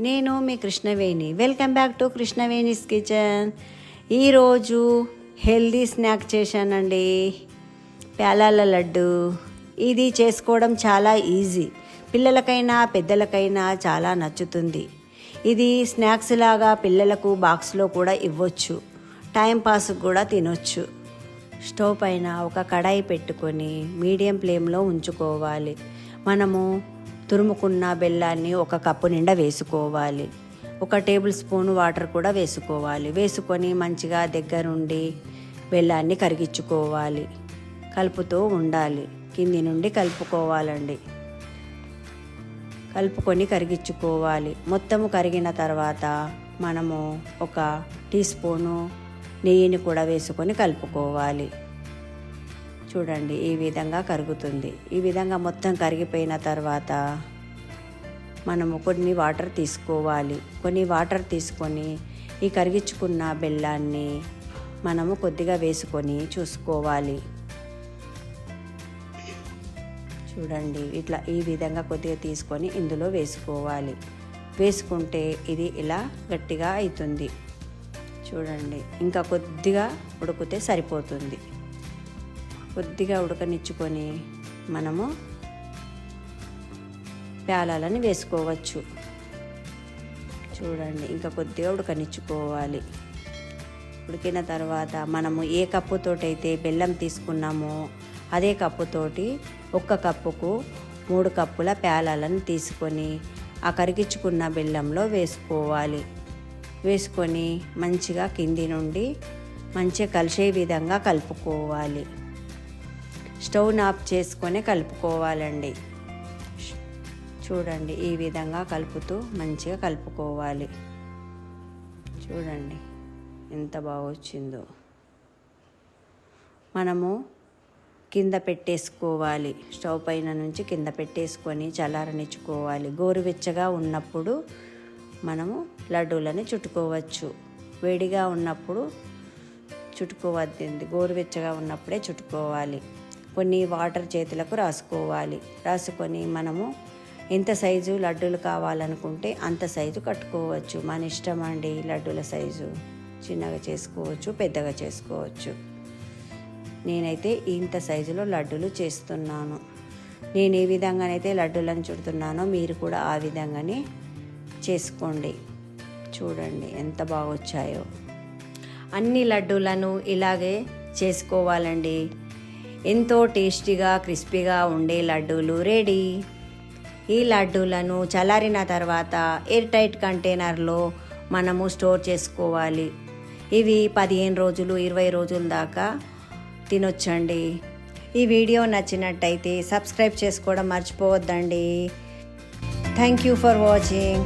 నేను మీ Krishnaveni. Welcome back to Krishnaveni's kitchen. ఈరోజు హెల్దీ స్నాక్ చేశానండి, ప్యాలాల లడ్డు. ఇది చేసుకోవడం చాలా ఈజీ, పిల్లలకైనా పెద్దలకైనా చాలా నచ్చుతుంది. ఇది స్నాక్స్ లాగా పిల్లలకు బాక్స్లో కూడా ఇవ్వచ్చు, టైంపాస్కి కూడా తినొచ్చు. స్టవ్ పైన ఒక కడాయి పెట్టుకొని మీడియం ఫ్లేమ్లో ఉంచుకోవాలి. మనము తురుముకున్న బెల్లాన్ని ఒక కప్పు నిండా వేసుకోవాలి. 1 టేబుల్ స్పూన్ వాటర్ కూడా వేసుకోవాలి. వేసుకొని మంచిగా దగ్గరుండి బెల్లాన్ని కరిగించుకోవాలి. కలుపుతూ ఉండాలి, కింది నుండి కలుపుకోవాలండి. కలుపుకొని కరిగించుకోవాలి. మొత్తము కరిగిన తర్వాత మనము 1 టీ స్పూను నెయ్యిని కూడా వేసుకొని కలుపుకోవాలి. చూడండి, ఈ విధంగా కరుగుతుంది. ఈ విధంగా మొత్తం కరిగిపోయిన తర్వాత మనము కొన్ని వాటర్ తీసుకోవాలి. కొన్ని వాటర్ తీసుకొని ఈ కరిగించుకున్న బెల్లాన్ని మనము కొద్దిగా వేసుకొని చూసుకోవాలి. చూడండి, ఇట్లా ఈ విధంగా కొద్దిగా తీసుకొని ఇందులో వేసుకోవాలి. వేసుకుంటే ఇది ఇలా గట్టిగా అవుతుంది. చూడండి, ఇంకా కొద్దిగా ఉడికితే సరిపోతుంది. కొద్దిగా ఉడకనిచ్చుకొని మనము ప్యాలాలని వేసుకోవచ్చు. చూడండి, ఇంకా కొద్దిగా ఉడకనిచ్చుకోవాలి. ఉడికిన తర్వాత మనము ఏ కప్పుతోటైతే బెల్లం తీసుకున్నామో అదే కప్పుతోటి 1 కప్పుకు 3 కప్పుల ప్యాలాలను తీసుకొని ఆ కరిగించుకున్న బెల్లంలో వేసుకోవాలి. వేసుకొని మంచిగా కింది నుండి మంచిగా కలిసే విధంగా కలుపుకోవాలి. స్టవ్ ఆఫ్ చేసుకొని కలుపుకోవాలండి. చూడండి, ఈ విధంగా కలుపుతూ మంచిగా కలుపుకోవాలి. చూడండి ఎంత బాగా వచ్చిందో. మనము కింద పెట్టేసుకోవాలి. స్టవ్ పైన నుంచి కింద పెట్టేసుకొని చల్లారనిచ్చుకోవాలి. గోరువెచ్చగా ఉన్నప్పుడు మనము లడ్డూలని చుట్టుకోవచ్చు. వేడిగా ఉన్నప్పుడు చుట్టుకోవద్దండి, గోరువెచ్చగా ఉన్నప్పుడే చుట్టుకోవాలి. కొన్ని వాటర్ చేతులకు రాసుకోవాలి. రాసుకొని మనము ఎంత సైజు లడ్డూలు కావాలనుకుంటే అంత సైజు కట్టుకోవచ్చు. మన ఇష్టం అండి, లడ్డూల సైజు చిన్నగా చేసుకోవచ్చు, పెద్దగా చేసుకోవచ్చు. నేనైతే ఇంత సైజులో లడ్డూలు చేస్తున్నాను. నేను ఏ విధంగానైతే లడ్డూలను చుడుతున్నానో మీరు కూడా ఆ విధంగానే చేసుకోండి. చూడండి ఎంత బాగా వచ్చాయో. అన్ని లడ్డూలను ఇలాగే చేసుకోవాలండి. ఎంతో టేస్టీగా క్రిస్పీగా ఉండే లడ్డూలు రెడీ. ఈ లడ్డూలను చల్లారిన తర్వాత ఎయిర్ టైట్ కంటైనర్లో మనము స్టోర్ చేసుకోవాలి. ఇవి 15 రోజులు 20 రోజుల దాకా తినొచ్చండి. ఈ వీడియో నచ్చినట్టయితే సబ్స్క్రైబ్ చేసుకోవడం మర్చిపోవద్దండి. Thank you for watching.